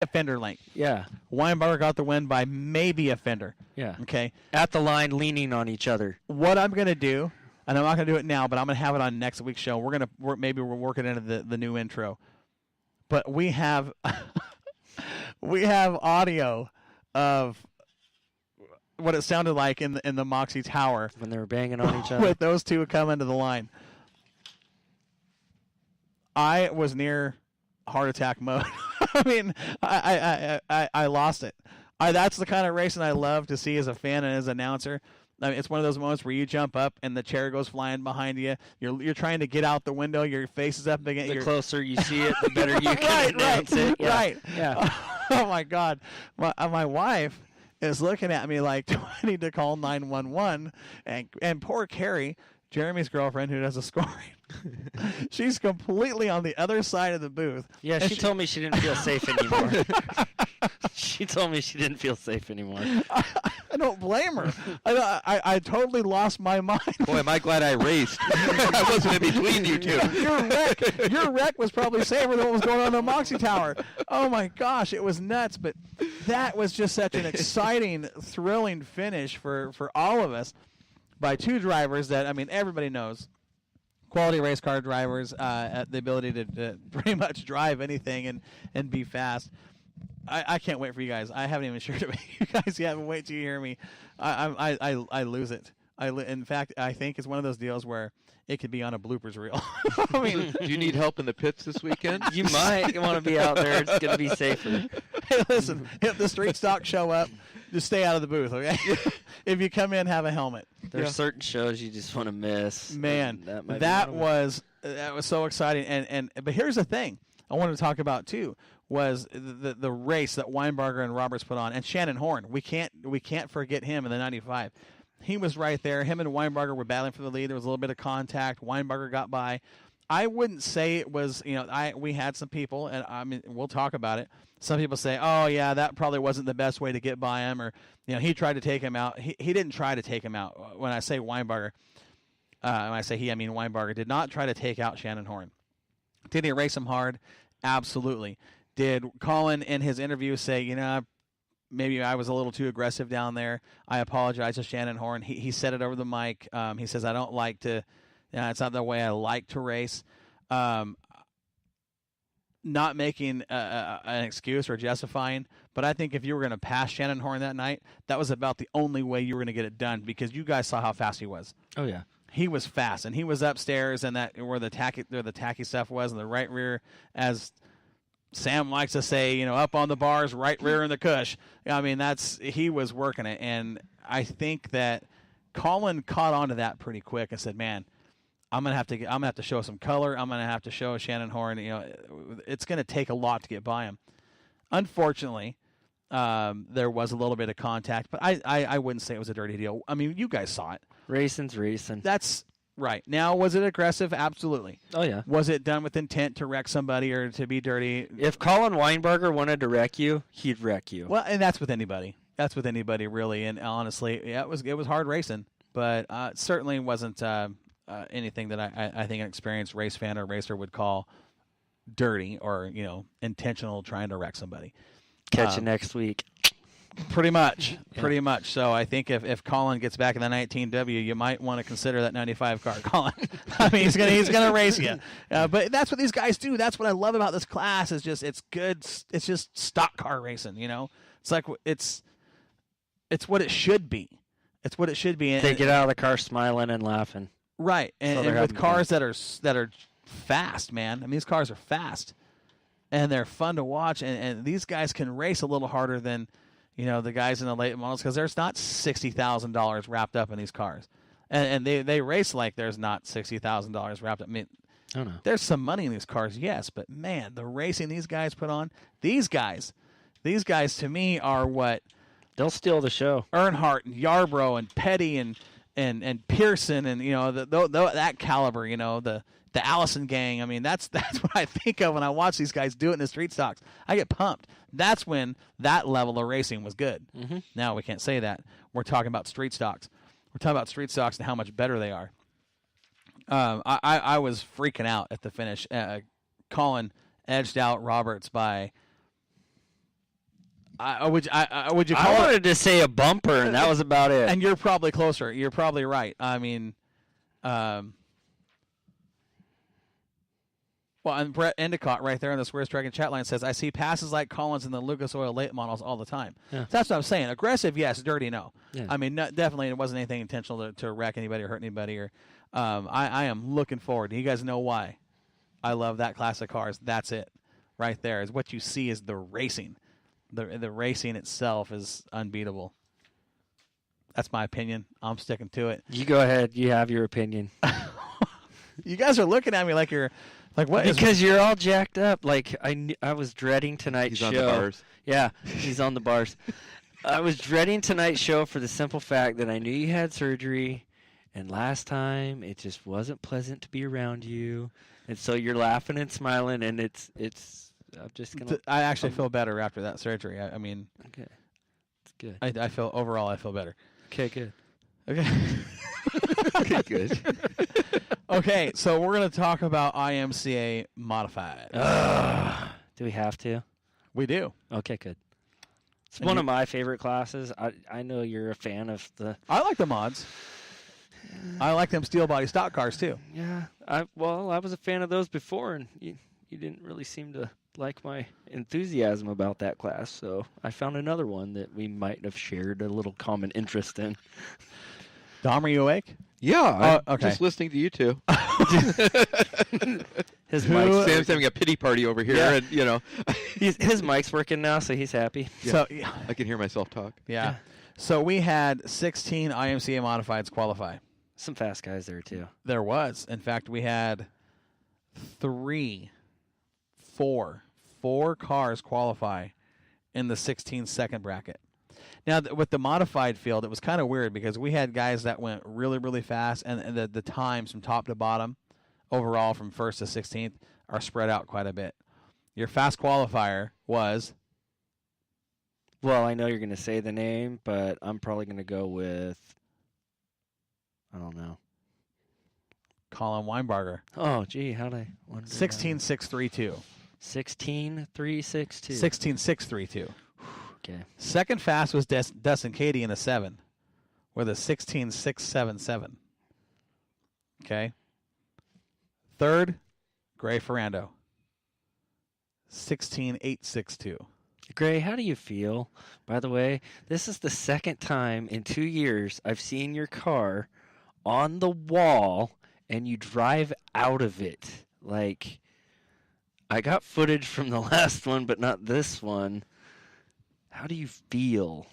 a fender length. Yeah. Weinberger got the win by maybe a fender. Yeah. Okay. At the line, leaning on each other. What I'm going to do, and I'm not going to do it now, but I'm going to have it on next week's show. Maybe we're working into the new intro. But we have we have audio of what it sounded like in the Moxie Tower when they were banging on each other with those two coming to the line. I was near heart attack mode. I mean, I lost it. That's the kind of racing I love to see as a fan and as an announcer. I mean, it's one of those moments where you jump up and the chair goes flying behind you. You're trying to get out the window. Your face is up against. The closer you see it, the better you can announce it. Yeah. Right. Yeah. Oh my God, my wife is looking at me like, do I need to call 911? And poor Carrie, Jeremy's girlfriend, who does the scoring, she's completely on the other side of the booth. Yeah, she told me she didn't feel safe anymore. She told me she didn't feel safe anymore. I don't blame her. I totally lost my mind. Boy, am I glad I raced. I wasn't in between you two. Your wreck was probably safer than what was going on in the Moxie Tower. Oh, my gosh, it was nuts. But that was just such an exciting, thrilling finish for all of us by two drivers that, I mean, everybody knows. Quality race car drivers, the ability to pretty much drive anything and be fast. I can't wait for you guys. I haven't even shared it with you guys yet. Wait till you hear me. I lose it. In fact, I think it's one of those deals where it could be on a bloopers reel. I mean, do you need help in the pits this weekend? You might want to be out there. It's going to be safer. Hey, listen, if the street stock show up, just stay out of the booth, okay? If you come in, have a helmet. There's certain shows you just want to miss. Man, that was so exciting. But here's the thing I wanted to talk about too was the race that Weinberger and Roberts put on, and Shannon Horn. We can't forget him in the 95. He was right there. Him and Weinberger were battling for the lead. There was a little bit of contact. Weinberger got by. I wouldn't say it was, we had some people, and I mean, we'll talk about it. Some people say, oh, yeah, that probably wasn't the best way to get by him, or, he tried to take him out. He didn't try to take him out. When I say Weinberger, when I say he, I mean Weinberger did not try to take out Shannon Horn. Did he race him hard? Absolutely. Did Colin in his interview say, maybe I was a little too aggressive down there? I apologize to Shannon Horn. He said it over the mic. He says, I don't like to, it's not the way I like to race. Not making an excuse or justifying, but I think if you were going to pass Shannon Horn that night, that was about the only way you were going to get it done, because you guys saw how fast he was. Oh, yeah. He was fast, and he was upstairs, and that where the tacky stuff was in the right rear, as Sam likes to say, up on the bars, right rear in the cush. I mean, he was working it, and I think that Colin caught on to that pretty quick and said, "Man, I'm gonna have to show some color. I'm gonna have to show Shannon Horn. It's gonna take a lot to get by him." Unfortunately, there was a little bit of contact, but I wouldn't say it was a dirty deal. I mean, you guys saw it. Racing's racing. That's right. Now, was it aggressive? Absolutely. Oh, yeah. Was it done with intent to wreck somebody or to be dirty? If Colin Weinberger wanted to wreck you, he'd wreck you. Well, and that's with anybody. That's with anybody, really. And honestly, yeah, it was hard racing, but it certainly wasn't anything that I think an experienced race fan or racer would call dirty or intentional trying to wreck somebody. Catch you next week. Pretty much. So I think if Colin gets back in the 19W, you might want to consider that 95 car, Colin. I mean, he's gonna race you. But that's what these guys do. That's what I love about this class. Is just it's good. It's just stock car racing. It's like it's what it should be. It's what it should be. They get out of the car smiling and laughing. Right, and with cars that are fast, man. I mean, these cars are fast, and they're fun to watch. And these guys can race a little harder than the guys in the late models, because there's not $60,000 wrapped up in these cars, and they race like there's not $60,000 wrapped up. I mean, oh, no. There's some money in these cars, yes, but man, the racing these guys put on, these guys to me are what they'll steal the show. Earnhardt and Yarbrough and Petty and Pearson and that caliber, the Allison gang. I mean, that's what I think of when I watch these guys do it in the street stocks. I get pumped. That's when that level of racing was good. Mm-hmm. Now we can't say that. We're talking about street stocks. We're talking about street stocks and how much better they are. I was freaking out at the finish. Colin edged out Roberts by Would you call I it? wanted to say a bumper, and that was about it. And you're probably closer. You're probably right. I mean, well, and Brett Endicott right there on the Squares Dragon chat line says, I see passes like Collins in the Lucas Oil late models all the time. Yeah. That's what I'm saying. Aggressive, yes. Dirty, no. Yeah. I mean, definitely it wasn't anything intentional to wreck anybody or hurt anybody. Or I am looking forward. You guys know why I love that class of cars. That's it right there. Is what you see is the racing. The racing itself is unbeatable. That's my opinion. I'm sticking to it. You go ahead. You have your opinion. You guys are looking at me like you're like, what? Because you're all jacked up. Like I was dreading tonight's show. He's on the bars. Yeah, he's on the bars. I was dreading tonight's show for the simple fact that I knew you had surgery, and last time it just wasn't pleasant to be around you, and so you're laughing and smiling, and it's. I'm just gonna. I actually feel better after that surgery. I mean, Okay, it's good. I feel overall I feel better. Okay, good. Okay. Okay, good. Okay, so we're gonna talk about IMCA modified. Do we have to? We do. Okay, good. It's And one you- of my favorite classes. I know you're a fan of the. I like the mods. I like them steel body stock cars too. Yeah, I was a fan of those before, and you didn't really seem to like my enthusiasm about that class, so I found another one that we might have shared a little common interest in. Dom, are you awake? Yeah, I'm okay. just listening to you two. His Who- mic's Sam's having a pity party over here, Yeah. and his mic's working now, so he's happy. Yeah. So I can hear myself talk. yeah. So we had 16 IMCA modifieds qualify. Some fast guys there too. There was. In fact, we had four cars qualify in the 16-second bracket. Now, with the modified field, it was kind of weird because we had guys that went really, really fast, and the times from top to bottom, overall from 1st to 16th, are spread out quite a bit. Your fast qualifier was Well, I know you're going to say the name, but I'm probably going to go with, I don't know. Colin Weinbarger. Oh, gee, how'd I? 16.632. 16.362. 16.632. Okay. Second fast was Dustin Kady in a 7 with a 16.677. Okay. Third, Gray Ferrando. 16.862. Gray, how do you feel? By the way, this is the second time in 2 years I've seen your car on the wall and you drive out of it. Like, I got footage from the last one, but not this one. How do you feel?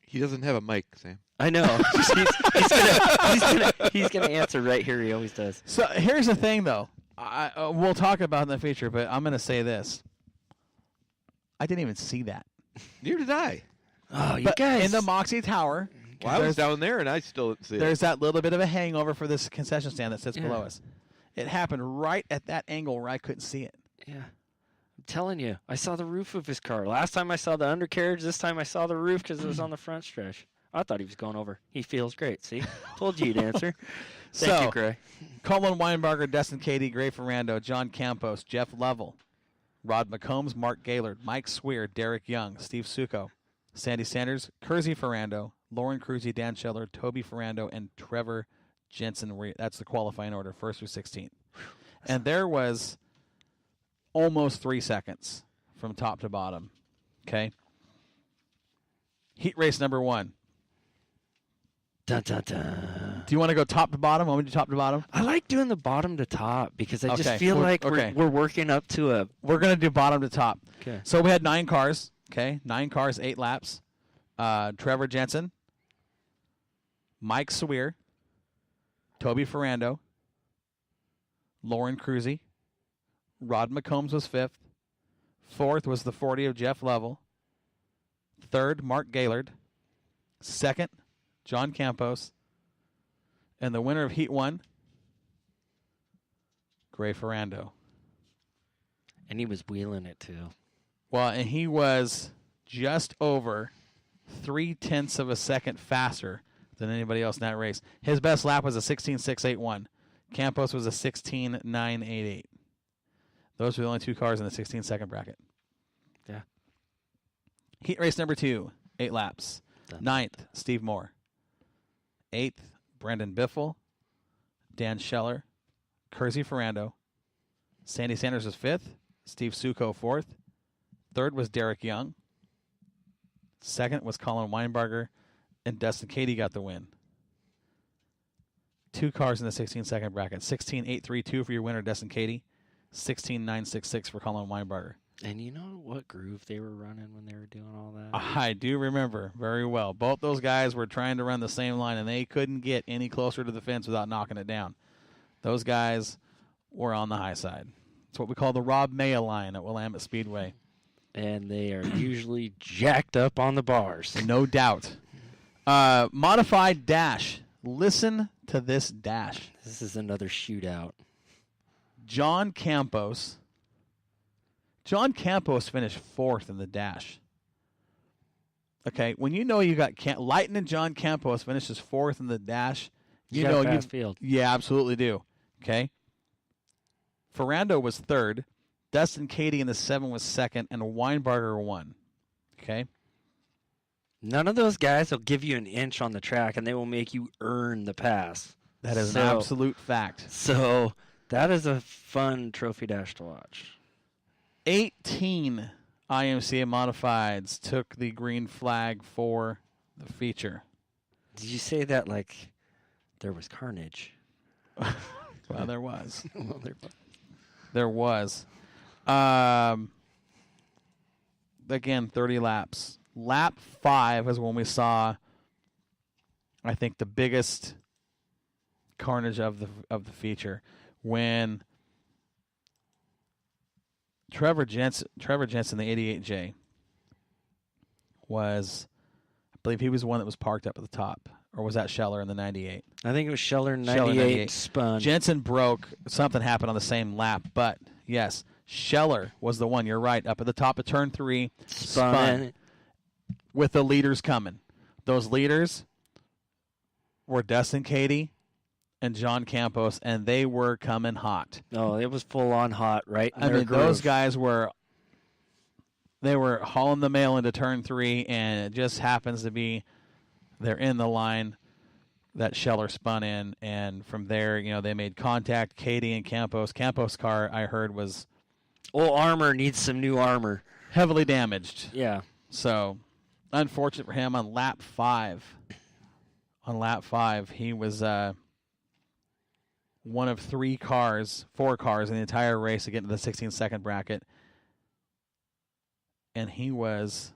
He doesn't have a mic, Sam. I know. He's gonna answer right here. He always does. So here's the thing, though. We'll talk about it in the future, but I'm going to say this. I didn't even see that. Neither did I. Oh, you But guys! in the Moxie Tower, Well, I was down there, and I still didn't see it. there's that little bit of a hangover for this concession stand that sits Yeah. below us. It happened right at that angle where I couldn't see it. Yeah. I'm telling you, I saw the roof of his car. Last time I saw the undercarriage. This time I saw the roof because it was on the front stretch. I thought he was going over. He feels great. See? Told you he'd answer. Thank you, Gray. Colin Weinbarger, Destin Kady, Gray Ferrando, John Campos, Jeff Lovell, Rod McCombs, Mark Gaylord, Mike Swear, Derek Young, Steve Succo, Sandy Sanders, Kersey Ferrando, Lauren Cruzy, Dan Scheller, Toby Ferrando, and Trevor Jensen. That's the qualifying order, 1st through 16th. And there was almost 3 seconds from top to bottom. Okay? Heat race number 1. Dun, dun, dun. Do you want to go top to bottom? Want me to do top to bottom? I like doing the bottom to top because I just Okay. feel like Okay. we're working up to a. We're going to do bottom to top. Okay. So we had 9 cars. Okay? 9 cars, 8 laps. Trevor Jensen, Mike Swear, Toby Ferrando, Lauren Cruzy, Rod McCombs was 5th. 4th was the 40 of Jeff Lovell. 3rd, Mark Gaylord. 2nd, John Campos. And the winner of Heat 1, Gray Ferrando. And he was wheeling it too. Well, and he was just over 0.3 of a second faster than anybody else in that race. His best lap was a 16.681. Campos was a 16.988. Those were the only 2 cars in the 16-second bracket. Yeah. Heat race number 2, 8 laps. 9th, Steve Moore. 8th, Brendan Biffle. Dan Scheller. Kersey Ferrando. Sandy Sanders was 5th. Steve Succo 4th. 3rd was Derek Young. 2nd was Colin Weinbarger. And Dustin Cady got the win. 2 cars in the 16-second bracket. 16.832 for your winner, Dustin Cady. 16.966 for Colin Weinbarger. And you know what groove they were running when they were doing all that? I do remember very well. Both those guys were trying to run the same line, and they couldn't get any closer to the fence without knocking it down. Those guys were on the high side. It's what we call the Rob Maya line at Willamette Speedway. And they are usually jacked up on the bars. No doubt. Modified dash. Listen to this dash. This is another shootout. John Campos. John Campos finished 4th in the dash. Okay, when you know you got Lightning John Campos finishes 4th in the dash, you know you field. Yeah, absolutely do. Okay. Ferrando was 3rd. Dustin Cady in the 7 was 2nd, and Weinbarger won. Okay. None of those guys will give you an inch on the track, and they will make you earn the pass. That is an absolute fact. So that is a fun trophy dash to watch. 18 IMCA modifieds took the green flag for the feature. Did you say that like there was carnage? Well, there was. Well, There was. Again, 30 laps. Lap 5 is when we saw, I think, the biggest carnage of the feature, when Trevor Jensen, the 88J, was, I believe he was the one that was parked up at the top, or was that Scheller in the 98? I think it was Scheller 98 spun. Jensen broke. Something happened on the same lap, but yes, Scheller was the one. You're right, up at the top of turn 3, spun with the leaders coming. Those leaders were Dustin Cady and John Campos, and they were coming hot. No, it was full on hot, right? I mean, those guys were hauling the mail into turn 3, and it just happens to be they're in the line that Scheller spun in, and from there, they made contact. Cady and Campos. Campos' car, I heard, was old armor needs some new armor. Heavily damaged. Yeah. So, unfortunate for him on lap 5. On lap 5, he was one of 4 cars in the entire race to get into the 16-second bracket. And he was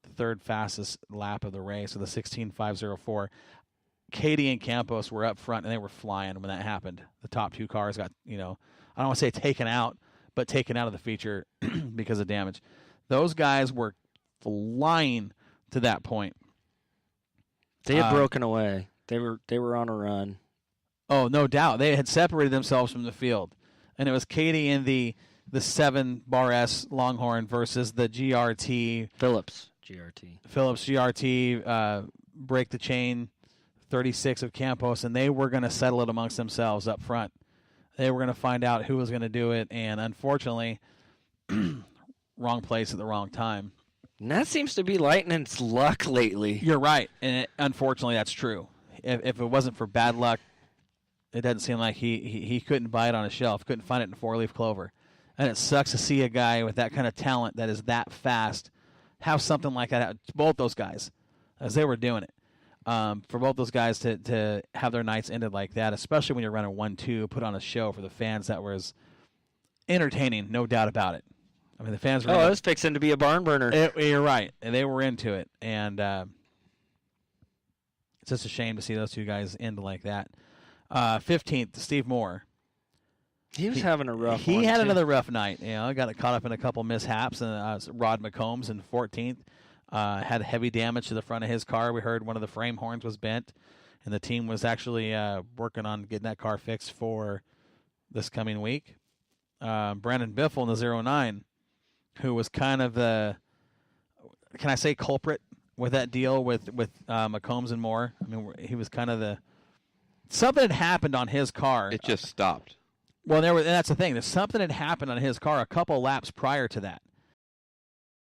the 3rd fastest lap of the race with a 16.504. Cady and Campos were up front, and they were flying when that happened. The top 2 cars got, I don't want to say taken out, but taken out of the feature because of damage. Those guys were flying to that point. They had broken away. They were on a run. Oh, no doubt. They had separated themselves from the field. And it was Cady in the 7 Bar S Longhorn versus the GRT. Phillips GRT. Break the chain 36 of Campos, and they were going to settle it amongst themselves up front. They were going to find out who was going to do it, and unfortunately, wrong place at the wrong time. And that seems to be Lightning's luck lately. You're right, and unfortunately, that's true. If it wasn't for bad luck, it doesn't seem like he couldn't buy it on a shelf, couldn't find it in 4-leaf clover. And it sucks to see a guy with that kind of talent that is that fast have something like that. Both those guys, as they were doing it. For both those guys to have their nights ended like that, especially when you're running 1-2, put on a show for the fans that was entertaining, no doubt about it. I mean, the fans were... Oh, it was fixing to be a barn burner. You're right. And they were into it. And it's just a shame to see those 2 guys end like that. 15th, Steve Moore. He was having a rough He one, had too. another rough night. Got caught up in a couple mishaps. And Rod McCombs in 14th. Had heavy damage to the front of his car. We heard one of the frame horns was bent, and the team was actually working on getting that car fixed for this coming week. Brandon Biffle in the 09, who was kind of the, can I say culprit with that deal with McCombs and Moore? I mean, he was kind of something had happened on his car. It just stopped. Well, and that's the thing. Something had happened on his car a couple laps prior to that.